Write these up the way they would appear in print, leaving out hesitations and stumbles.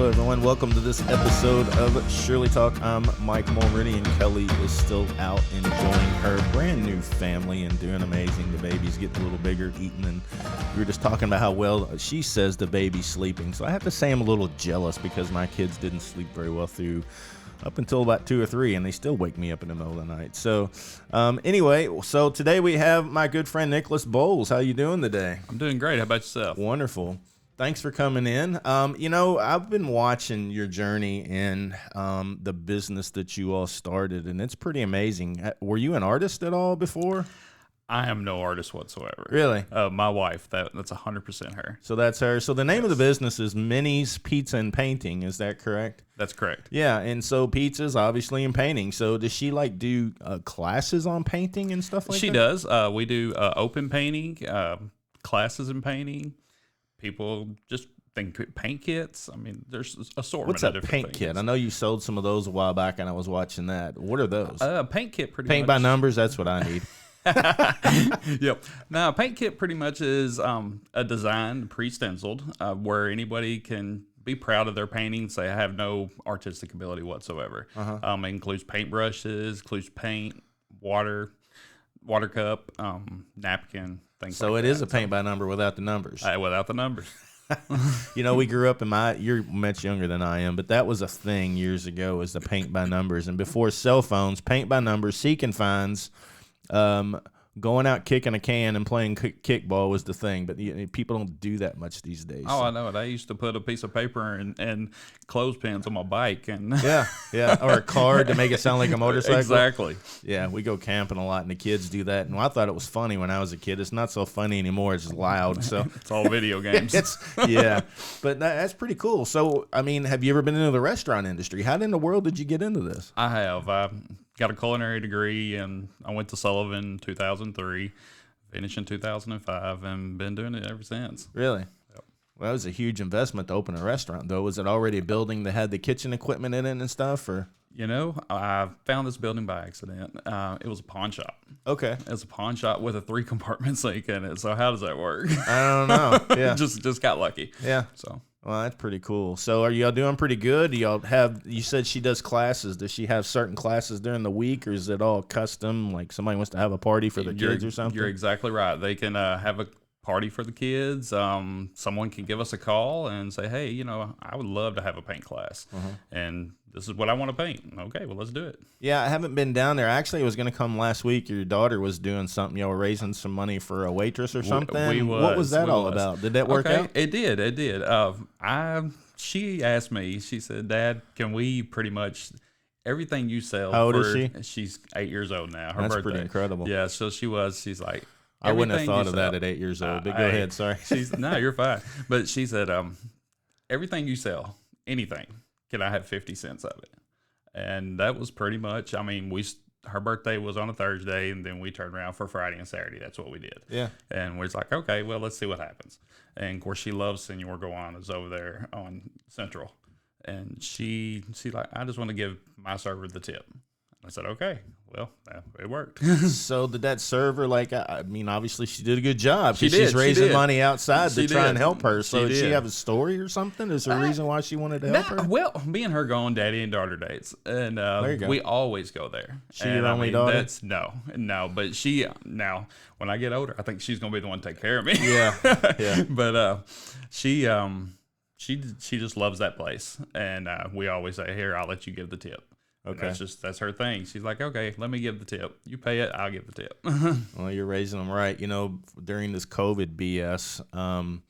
Hello, everyone. Welcome to this episode of Shirley Talk. I'm Mike Mulready, and Kelly is still out enjoying her brand new family and doing amazing. The baby's getting a little bigger, eating, and we were just talking about how well she says the baby's sleeping. So I have to say I'm a little jealous because my kids didn't sleep very well through up until about 2 or 3, and they still wake me up in the middle of the night. So anyway, so today we have my good friend Nichlas Boals. How you doing today? I'm doing great. How about yourself? Wonderful. Thanks for coming in. I've been watching your journey in the business that you all started, and it's pretty amazing. Were you an artist at all before? I am no artist whatsoever. Really? My wife, that's 100% her. So that's her. So the name of the business is Minnie's Pizza and Painting. Is that correct? That's correct. Yeah, and so pizza's obviously in painting. So does she do classes on painting and stuff like that? She does. We do open painting, classes in painting. People just think paint kits. I mean, there's an assortment What's of a different paint things. kit? I know you sold some of those a while back, and I was watching that. What are those? Paint kit pretty Paint much. by numbers? That's what I need. Yep. Now, a paint kit pretty much is a design pre-stenciled where anybody can be proud of their painting, say I have no artistic ability whatsoever. It includes paintbrushes, includes paint, water cup, napkin, things So like it that. is a paint by number without the numbers. Without the numbers. We grew up you're much younger than I am, but that was a thing years ago, was the paint by numbers. And before cell phones, paint by numbers, seek and finds, going out kicking a can and playing kickball was the thing. But people don't do that much these days. Oh, I know it. I used to put a piece of paper and clothespins on my bike. And yeah, or a card to make it sound like a motorcycle. Exactly. Yeah, we go camping a lot, and the kids do that. And I thought it was funny when I was a kid. It's not so funny anymore. It's just loud. So it's all video games. But that's pretty cool. So, I mean, have you ever been into the restaurant industry? How in the world did you get into this? I have. I got a culinary degree, and I went to Sullivan in 2003, finished in 2005, and been doing it ever since. Really? Yep. Well, that was a huge investment to open a restaurant, though. Was it already a building that had the kitchen equipment in it and stuff, or? I found this building by accident. It was a pawn shop. Okay. It was a pawn shop with a 3-compartment sink in it. So how does that work? I don't know. Yeah. just got lucky. Yeah. So. Well, that's pretty cool. So are y'all doing pretty good? Do y'all have, you said she does classes. Does she have certain classes during the week, or is it all custom? Like somebody wants to have a party for the kids or something? You're exactly right. They can have a party for the kids. Someone can give us a call and say, hey, I would love to have a paint class. And this is what I want to paint. Okay, well, let's do it. Yeah, I haven't been down there. Actually, I was going to come last week. Your daughter was doing something. Y'all were raising some money for a waitress or something. What was that all about? Did that work out? It did. It did. She asked me, she said, Dad, can we pretty much everything you sell? How old is she? She's 8 years old now. Her That's birthday. pretty incredible. Yeah, so she's like, I wouldn't have everything thought you of sell- that at 8 years old. But go ahead, sorry. No, you're fine. But she said, everything you sell, anything, can I have 50 cents of it? And that was pretty much, her birthday was on a Thursday, and then we turned around for Friday and Saturday. That's what we did. Yeah. And we was like, okay, well, let's see what happens. And of course, she loves Senor Gowanus over there on Central. And she like, I just want to give my server the tip. I said, okay, well, it worked. So did that server, obviously she did a good job. She She's did. raising money outside to try did. and help her. So She did she did. have a story or something? Is there a reason why she wanted to help her? Well, me and her go on daddy and daughter dates, and There you go. we always go there. She your only daughter? No, but she now when I get older, I think she's gonna be the one to take care of me. Yeah. But she just loves that place, and we always say, here, I'll let you give the tip. Okay. That's her thing. She's like, okay, let me give the tip. You pay it, I'll give the tip. Well, you're raising them right. During this COVID BS,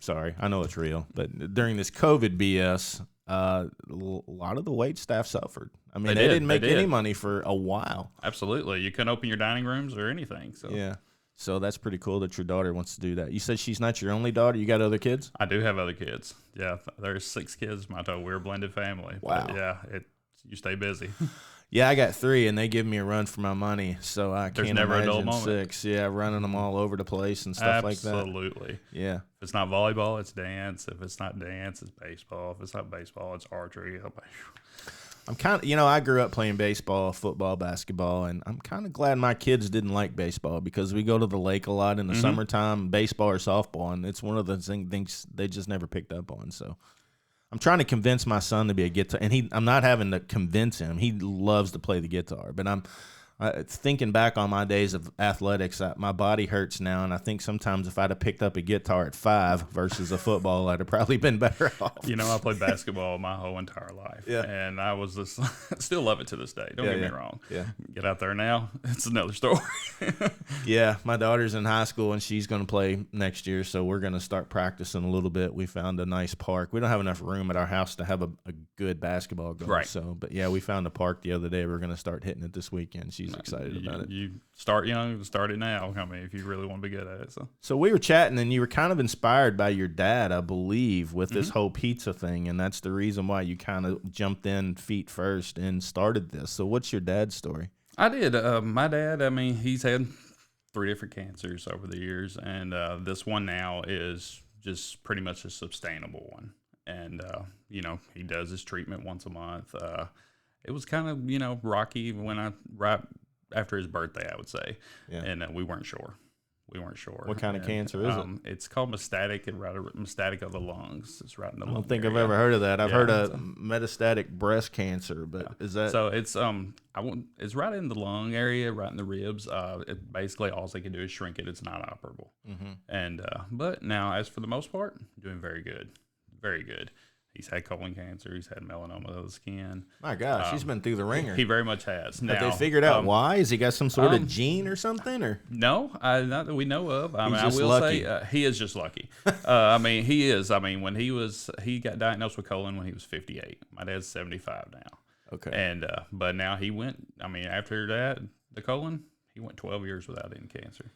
sorry, I know it's real, but during this COVID BS, a lot of the wait staff suffered. They didn't make any money for a while. Absolutely. You couldn't open your dining rooms or anything. So Yeah. So that's pretty cool that your daughter wants to do that. You said she's not your only daughter. You got other kids? I do have other kids. Yeah, there's 6 kids. My total. We're a blended family. Wow. But yeah, you stay busy. Yeah, I got 3, and they give me a run for my money, so There's can't never a dull imagine moment. 6. Yeah, running them all over the place and stuff like that. Absolutely. Yeah. If it's not volleyball, it's dance. If it's not dance, it's baseball. If it's not baseball, it's archery. I'm kind of, I grew up playing baseball, football, basketball, and I'm kind of glad my kids didn't like baseball because we go to the lake a lot in the summertime, baseball or softball, and it's one of the things they just never picked up on. So I'm trying to convince my son to be a guitar, and I'm not having to convince him. He loves to play the guitar, but I'm thinking back on my days of athletics, my body hurts now, and I think sometimes if I'd have picked up a guitar at 5 versus a football, I'd have probably been better off. I played basketball my whole entire life, and I was still love it to this day. Don't get me wrong. Yeah, get out there now, it's another story. Yeah, my daughter's in high school, and she's going to play next year, so we're going to start practicing a little bit. We found a nice park. We don't have enough room at our house to have a good basketball goal, right? So, but yeah, we found a park the other day. We're going to start hitting it this weekend. She's excited about it. You start young, start it now. I mean, if you really want to be good at it. So we were chatting, and you were kind of inspired by your dad, I believe, with this whole pizza thing, and that's the reason why you kind of jumped in feet first and started this. So what's your dad's story? I did. My dad, I mean, he's had 3 different cancers over the years, and this one now is just pretty much a sustainable one. And, he does his treatment once a month. It was kind of, rocky right after his birthday, I would say. Yeah. And we weren't sure. What kind of cancer is it? It's called metastatic of the lungs. It's right in the lung. I don't think area. I've ever heard of that. I've heard of metastatic breast cancer, but is that? So it's it's right in the lung area, right in the ribs. Basically all they can do is shrink it. It's not operable. And but now, as for the most part, doing very good, very good. He's had colon cancer. He's had melanoma of the skin. My gosh, he's been through the ringer. He very much has. Now, have they figured out why? Has he got some sort of gene or something? Or no, not that we know of. I will lucky. say he is just lucky. I mean, he is. I mean, when he got diagnosed with colon when he was 58. My dad's 75 now. Okay. And but now he went. I mean, after that, the colon, he went 12 years without any cancer.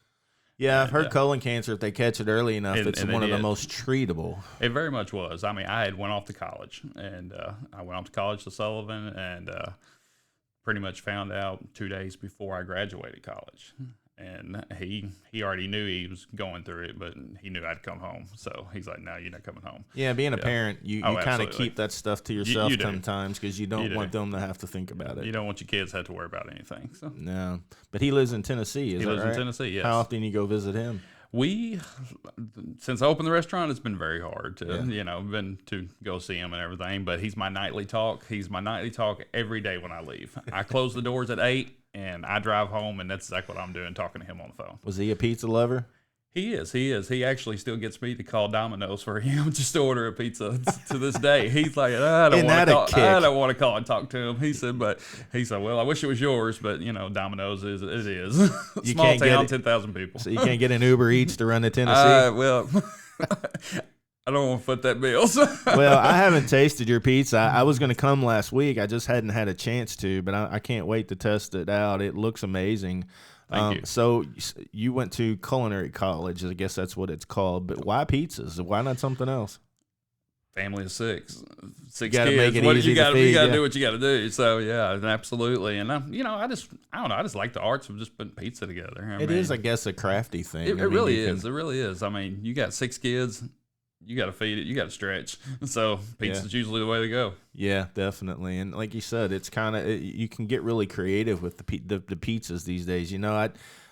Yeah, I've heard colon cancer, if they catch it early enough, it's one of the most treatable. It very much was. I mean, I had went off to college, and I went off to college to Sullivan, and pretty much found out 2 days before I graduated college. And he already knew he was going through it, but he knew I'd come home. So he's like, no, you're not coming home. Yeah, being a parent, you kind of keep that stuff to yourself sometimes because you don't want them to have to think about it. You don't want your kids to have to worry about anything. So. No. But he lives in Tennessee, is that right? He lives in Tennessee, yes. How often do you go visit him? Since I opened the restaurant, it's been very hard to go see him and everything, but he's my nightly talk. He's my nightly talk every day when I leave. I close the doors at 8 and I drive home, and that's exactly what I'm doing, talking to him on the phone. Was he a pizza lover? He is. He actually still gets me to call Domino's for him just to order a pizza to this day. He's like, I don't want to call and talk to him. He said, well, I wish it was yours, but Domino's is. Small town, 10,000 people. So you can't get an Uber Eats to run to Tennessee? Well, I don't want to foot that bill. Well, I haven't tasted your pizza. I was going to come last week. I just hadn't had a chance to, but I can't wait to test it out. It looks amazing. Thank you. So you went to culinary college. I guess that's what it's called. But why pizzas? Why not something else? Family of 6 you gotta kids. Make it easy you got to do what you got to do. So yeah, absolutely. And I just like the arts of just putting pizza together. It is, I guess, a crafty thing. It really is. It really is. I mean, you got 6 kids. You got to feed it. You got to stretch. So pizza's usually the way to go. Yeah, definitely. And like you said, it's kind of you can get really creative with the pizzas these days.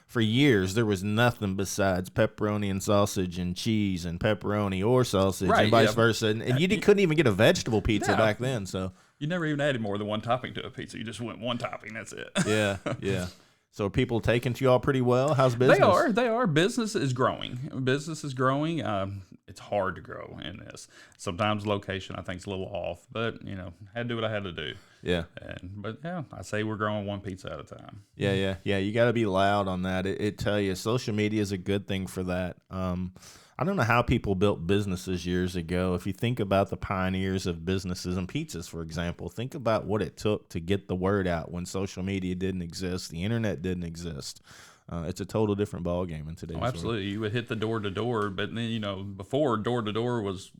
For years there was nothing besides pepperoni and sausage and cheese and pepperoni or sausage and vice versa. And you couldn't even get a vegetable pizza back then. So you never even added more than one topping to a pizza. You just went one topping. That's it. Yeah. So are people taking to y'all pretty well? How's business? They are. Business is growing. It's hard to grow in this. Sometimes location I think is a little off, but had to do what I had to do. Yeah. But I say we're growing one pizza at a time. Yeah. You got to be loud on that. It tell you social media is a good thing for that. I don't know how people built businesses years ago. If you think about the pioneers of businesses and pizzas, for example, think about what it took to get the word out when social media didn't exist, the internet didn't exist. It's a total different ballgame in today's world. Absolutely. You would hit the door to door, but then, before door to door was,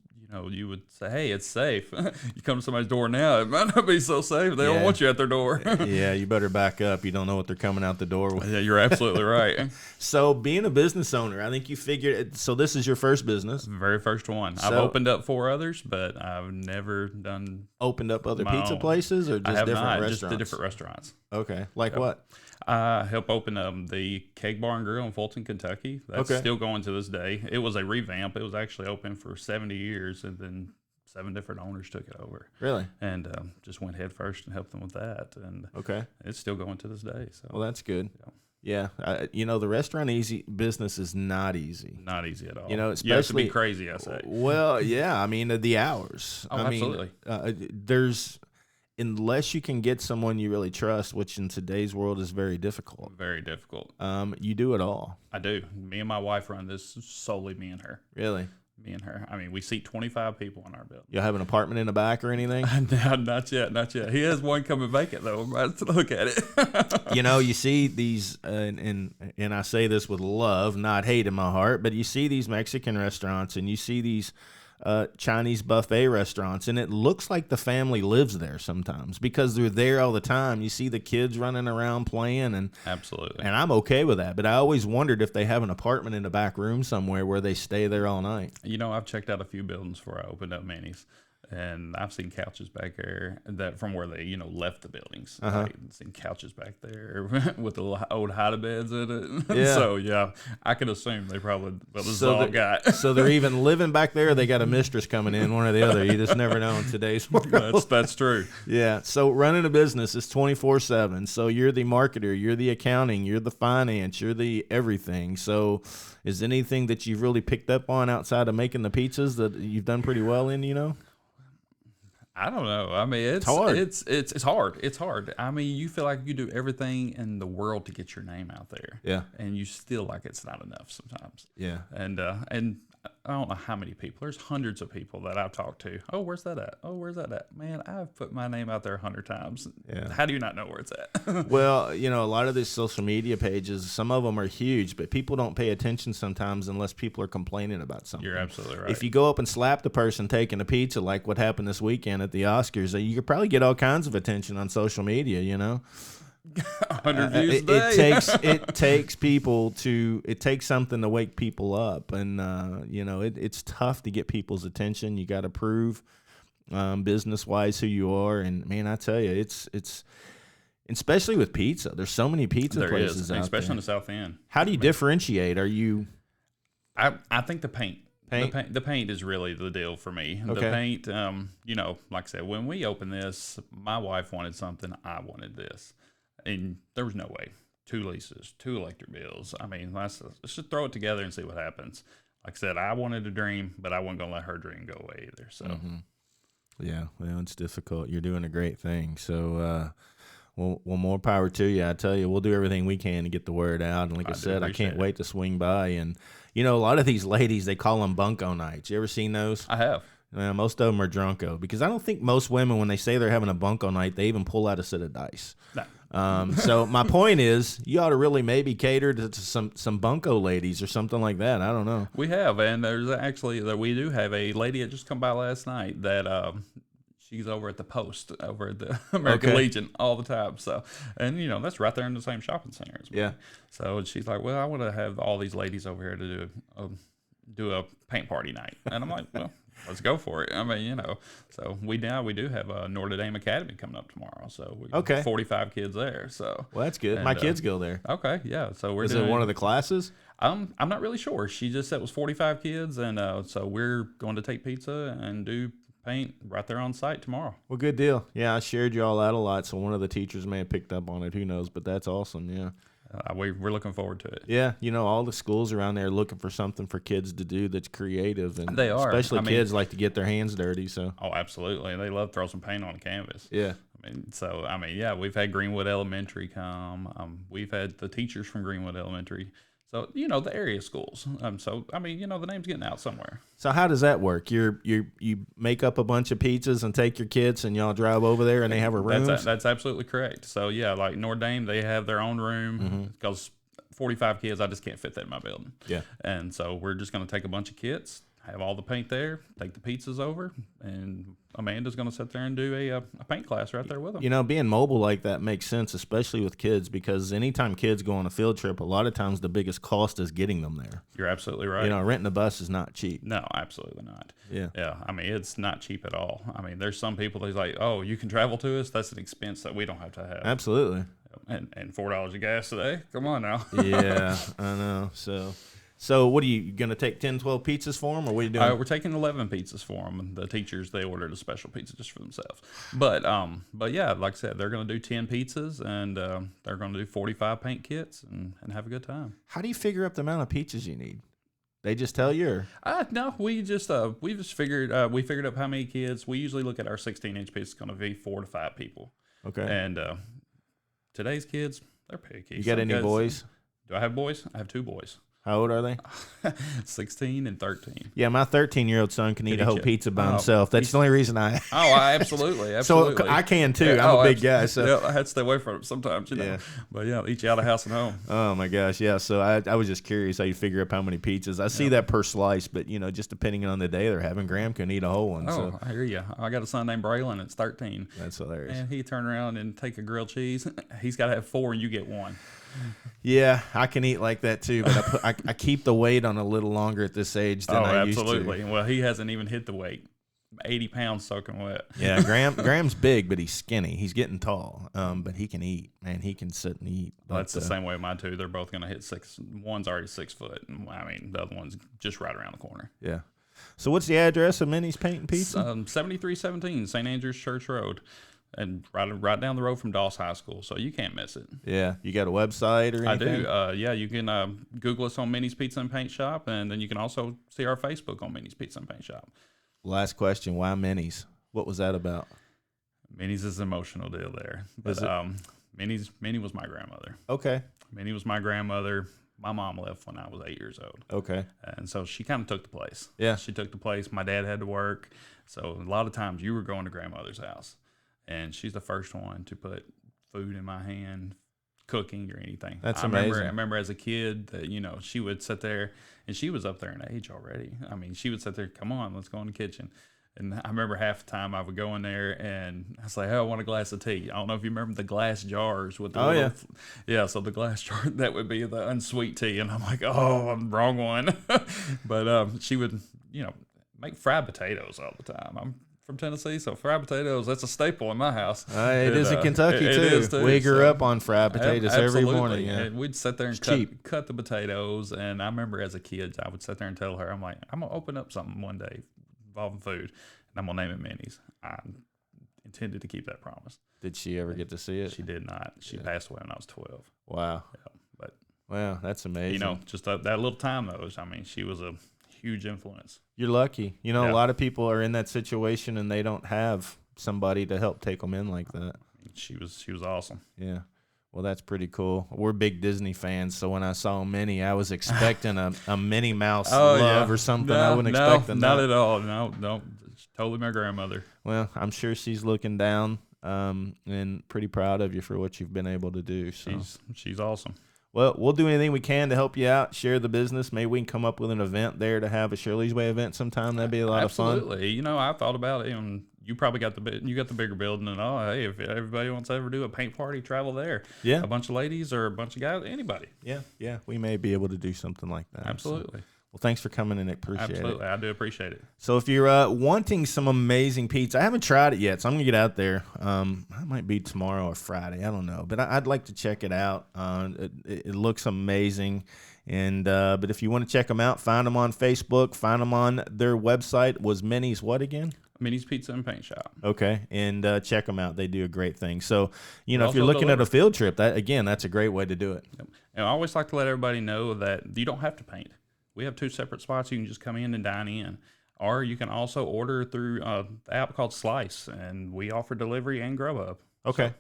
you would say, hey, it's safe. You come to somebody's door now, it might not be so safe. They don't want you at their door. Yeah, you better back up. You don't know what they're coming out the door with. Yeah, you're absolutely right. So being a business owner, I think you figured, so this is your first business? Very first one. I've opened up 4 others, but I've never done. Opened up other pizza places or just different restaurants? Just the different restaurants. Okay. Like what? I helped open the Keg Bar and Grill in Fulton, Kentucky. That's still going to this day. It was a revamp. It was actually open for 70 years and then 7 different owners took it over. Really? And just went head first and helped them with that. And it's still going to this day. So well, that's good. Yeah. The restaurant business is not easy. Not easy at all. Especially you have to be crazy, I say. Well, yeah. I mean, the hours. Oh, absolutely. Unless you can get someone you really trust, which in today's world is very difficult. Very difficult. You do it all. I do. Me and my wife run this solely me and her. Really? Me and her. I mean, we seat 25 people in our building. You have an apartment in the back or anything? No, not yet. He has one coming vacant, though. I'm about to look at it. You see these, and I say this with love, not hate in my heart, but you see these Mexican restaurants and you see these Chinese buffet restaurants, and it looks like the family lives there sometimes because they're there all the time. You see the kids running around playing, and absolutely, and I'm okay with that. But I always wondered if they have an apartment in the back room somewhere where they stay there all night. I've checked out a few buildings before I opened up Minnie's, and I've seen couches back there that from where they left the buildings. I've seen couches back there with the old hide beds in it. Yeah. So I could assume they probably got. So they're even living back there. They got a mistress coming in, one or the other. You just never know in today's world. That's true. Yeah. So running a business is 24/7. So you're the marketer, you're the accounting, you're the finance, you're the everything. So is anything that you've really picked up on outside of making the pizzas that you've done pretty well in? I don't know. I mean, it's hard. It's hard. It's hard. I mean, you feel like you do everything in the world to get your name out there. Yeah. And you still like it's not enough sometimes. Yeah. And I don't know how many people. There's hundreds of people that I've talked to. Oh, where's that at? Oh, where's that at? Man, I've put my name out there 100 times. Yeah. How do you not know where it's at? Well, a lot of these social media pages, some of them are huge, but people don't pay attention sometimes unless people are complaining about something. You're absolutely right. If you go up and slap the person taking a pizza, like what happened this weekend at the Oscars, you could probably get all kinds of attention on social media, 100 views a day. It takes something to wake people up, and it's tough to get people's attention. You got to prove business wise who you are, and man, I tell you, it's especially with pizza. There's so many pizza places out there, especially in the South End. How do you differentiate? Are you? I think the paint. The paint is really the deal for me. Okay. The paint, like I said, when we opened this, my wife wanted something, I wanted this. And there was no way. 2 leases, 2 electric bills. I mean, let's just throw it together and see what happens. Like I said, I wanted a dream, but I wasn't going to let her dream go away either. So, Yeah, well, it's difficult. You're doing a great thing. So, well, more power to you. I tell you, we'll do everything we can to get the word out. And like I said, I can't wait to swing by. And, a lot of these ladies, they call them bunko nights. You ever seen those? I have. Most of them are drunko, because I don't think most women, when they say they're having a bunko night, they even pull out a set of dice. No. So my point is, you ought to really maybe cater to some bunko ladies or something like that. I don't know. We have, and there's actually we do have a lady that just come by last night that she's over at the Post over at the American Legion all the time. So, and that's right there in the same shopping center as well. Yeah. So she's like, well, I want to have all these ladies over here to do a paint party night, and I'm like, well. Let's go for it. I mean, so we do have a Notre Dame Academy coming up tomorrow. So we got 45 kids there. So well, that's good. My kids go there. Okay, yeah. So Is it one of the classes? I'm not really sure. She just said it was 45 kids, and so we're going to take pizza and do paint right there on site tomorrow. Well, good deal. Yeah, I shared you all out a lot, so one of the teachers may have picked up on it. Who knows? But that's awesome. Yeah. We're looking forward to it. Yeah, all the schools around there are looking for something for kids to do that's creative, and they are. Especially kids like to get their hands dirty. So. Oh, absolutely. They love to throw some paint on a canvas. Yeah. We've had Greenwood Elementary come. We've had the teachers from Greenwood Elementary. So, the area schools. The name's getting out somewhere. So how does that work? You make up a bunch of pizzas and take your kids and y'all drive over there and they have a room? That's absolutely correct. So, yeah, like Notre Dame, they have their own room because 45 kids, I just can't fit that in my building. Yeah. And so we're just going to take a bunch of kits, have all the paint there, take the pizzas over, and Amanda's going to sit there and do a paint class right there with them. Being mobile like that makes sense, especially with kids, because anytime kids go on a field trip, a lot of times the biggest cost is getting them there. You're absolutely right. Renting a bus is not cheap. No, absolutely not. Yeah. Yeah. It's not cheap at all. There's some people that's like, oh, you can travel to us? That's an expense that we don't have to have. Absolutely. And $4 of gas today? Come on now. Yeah, I know. So, So what are you going to take 10, 12 pizzas for them, or what are you doing? We're taking 11 pizzas for them. The teachers, they ordered a special pizza just for themselves. But yeah, like I said, they're going to do 10 pizzas, and they're going to do 45 paint kits and have a good time. How do you figure up the amount of pizzas you need? They just tell you? Or? No, we just figured up how many kids. We usually look at our 16-inch pizza. It's going to be 4 to 5 people. Okay. And today's kids, they're picky. You got any boys? Do I have boys? I have 2 boys. How old are they? 16 and 13. Yeah, my 13-year-old son can eat a whole pizza by himself. That's the only reason I... Absolutely. So I can, too. Yeah, I'm a big guy. So yeah, I had to stay away from it sometimes, you know. Yeah. But, yeah, eat you out of house and home. Oh, my gosh, yeah. So I was just curious how you figure up how many pizzas. I see that per slice, but, just depending on the day they're having, Graham can eat a whole one. So. I hear you. I got a son named Braylon. It's 13. That's hilarious. And he turned around and take a grilled cheese. He's got to have 4 and you get 1. Yeah, I can eat like that too, but I keep the weight on a little longer at this age than I used to. Absolutely. Well, he hasn't even hit the weight. 80 pounds soaking wet. Yeah, Graham's big, but he's skinny. He's getting tall, but he can eat. Man, he can sit and eat. Well, that's the same way with mine too. They're both going to hit 6. One's already 6 foot, and the other one's just right around the corner. Yeah. So what's the address of Minnie's Paint and Pizza? 7317 St. Andrews Church Road. And right down the road from Boals High School, so you can't miss it. Yeah, you got a website or anything? I do. Yeah, you can Google us on Minnie's Pizza and Paint Shop, and then you can also see our Facebook on Minnie's Pizza and Paint Shop. Last question: why Minnie's? What was that about? Minnie's is an emotional deal there, but Minnie was my grandmother. Okay. Minnie was my grandmother. My mom left when I was 8 years old. Okay. And so she kind of took the place. Yeah. She took the place. My dad had to work, so a lot of times you were going to grandmother's house. And she's the first one to put food in my hand, cooking or anything. That's amazing. I remember as a kid that, she would sit there, and she was up there in age already. I mean, she would sit there, come on, let's go in the kitchen. And I remember half the time I would go in there, and I was like, hey, I want a glass of tea. I don't know if you remember the glass jars with the yeah, so the glass jar, that would be the unsweet tea. And I'm like, oh, I'm the wrong one. But she would, make fried potatoes all the time. I'm from Tennessee, so fried potatoes, that's a staple in my house. It is in Kentucky, too. We grew up on fried potatoes every morning. Yeah. And we'd sit there and cut the potatoes, and I remember as a kid, I would sit there and tell her, I'm like, I'm going to open up something one day involving food, and I'm going to name it Minnie's. I intended to keep that promise. Did she ever get to see it? She did not. She passed away when I was 12. Wow. Yeah, wow, that's amazing. Just that little time, though, I mean, she was a huge influence. You're lucky. A lot of people are in that situation and they don't have somebody to help take them in like that. She was awesome. Yeah. Well, that's pretty cool. We're big Disney fans, so when I saw Minnie, I was expecting a Minnie Mouse love or something. I wouldn't expect that. Not at all. No. It's totally my grandmother. Well, I'm sure she's looking down and pretty proud of you for what you've been able to do. So. She's awesome. Well, we'll do anything we can to help you out, share the business. Maybe we can come up with an event there to have a Shirley's Way event sometime. That'd be a lot of fun. Absolutely. I thought about it, and you probably got the bigger building, and hey, if everybody wants to ever do a paint party, travel there. Yeah. A bunch of ladies or a bunch of guys, anybody. Yeah. We may be able to do something like that. Absolutely. So. Well, thanks for coming in. I appreciate it. Absolutely. I do appreciate it. So if you're wanting some amazing pizza, I haven't tried it yet, so I'm going to get out there. It might be tomorrow or Friday. I don't know. But I'd like to check it out. It looks amazing. And but if you want to check them out, find them on Facebook. Find them on their website. Was Minnie's what again? Minnie's Pizza and Paint Shop. Okay, and check them out. They do a great thing. So, if you're looking at a field trip, that's a great way to do it. Yep. And I always like to let everybody know that you don't have to paint. We have 2 separate spots. You can just come in and dine in. Or you can also order through the app called Slice, and we offer delivery and Grubhub. Okay. So,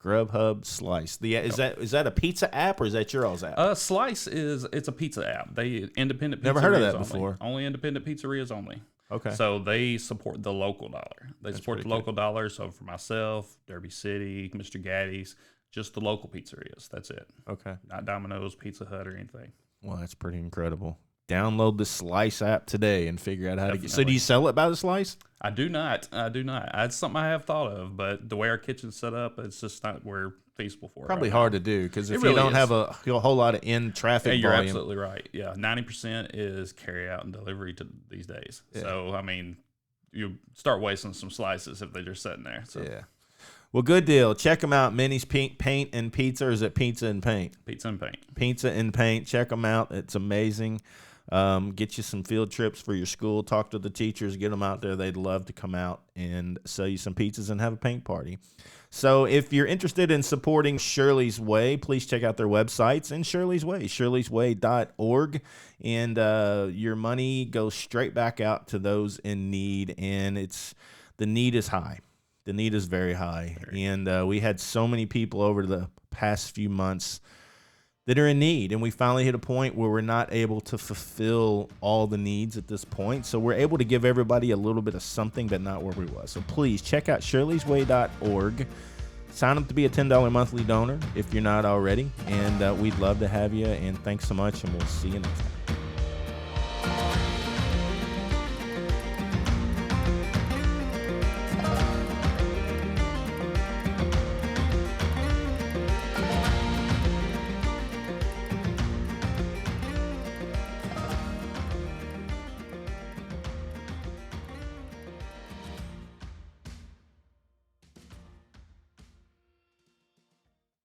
Grubhub, Slice. Is that a pizza app or is that your all's app? Slice it's a pizza app. They independent pizzerias. Never heard of that before. Only independent pizzerias only. Okay. So they support the local dollar. They support the local dollar. So for myself, Derby City, Mr. Gaddy's, just the local pizzerias. That's it. Okay. Not Domino's, Pizza Hut, or anything. Well, that's pretty incredible. Download the Slice app today and figure out how to get. So do you sell it by the slice? I do not. That's something I have thought of, but the way our kitchen's set up, it's just not we're feasible for it. Probably hard to do because if you don't have a whole lot of traffic volume. You're absolutely right. Yeah, 90% is carry out and delivery these days. Yeah. So I mean, you start wasting some slices if they're just sitting there. So. Yeah. Well, good deal. Check them out. Minnie's Paint and Pizza, or is it Pizza and Paint? Pizza and Paint. Pizza and Paint. Check them out. It's amazing. Get you some field trips for your school. Talk to the teachers. Get them out there. They'd love to come out and sell you some pizzas and have a paint party. So if you're interested in supporting Shirley's Way, please check out their websites and Shirley's Way, shirleysway.org. And your money goes straight back out to those in need. And the need is high. The need is very high. And we had so many people over the past few months that are in need. And we finally hit a point where we're not able to fulfill all the needs at this point. So we're able to give everybody a little bit of something, but not where we was. So please check out shirleysway.org. Sign up to be a $10 monthly donor if you're not already. And we'd love to have you. And thanks so much. And we'll see you next time.